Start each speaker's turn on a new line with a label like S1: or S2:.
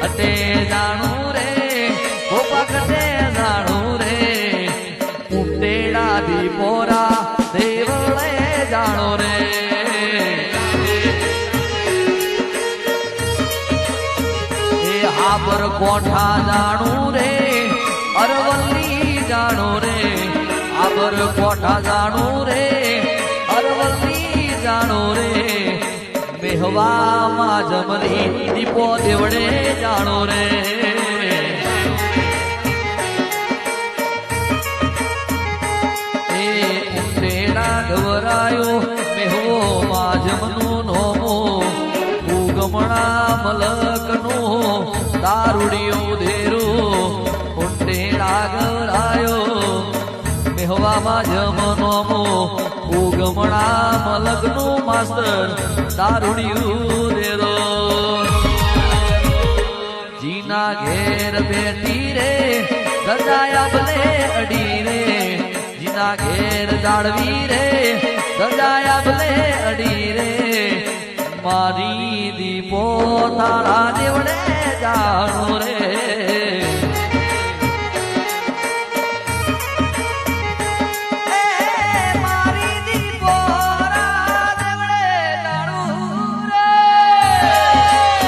S1: અટે જાણું રે ગોપા કટે જાણું રે ઉટેડા દીપોરા દેવળે જાણો રે એ આબર કોઠા જાણું રે અરવલ્લી જાણો રે આબર કોઠા જાણું રે અરવલ્લી જાણો રે મેહવામાં જમરી દીપો દેવડે જાણો રે એ ઉંટેડા ગવરાયો મેહવો માજમનું નોમો ઉગમણા મલકનું દારૂડિયો ધેરું ઉંટેડા ગવરાયો મેહવામાં જમનોમો ઉગમણા મલકનું માસ્તર દારૂડિયું દેરો જીના ઘેર બેઠી રે ગજાયા ભલે અડી રે જીના ઘેર જાળવી રે ગજાયા ભલે અડી રે મારી દીપો તારા દેવડે જાણો રે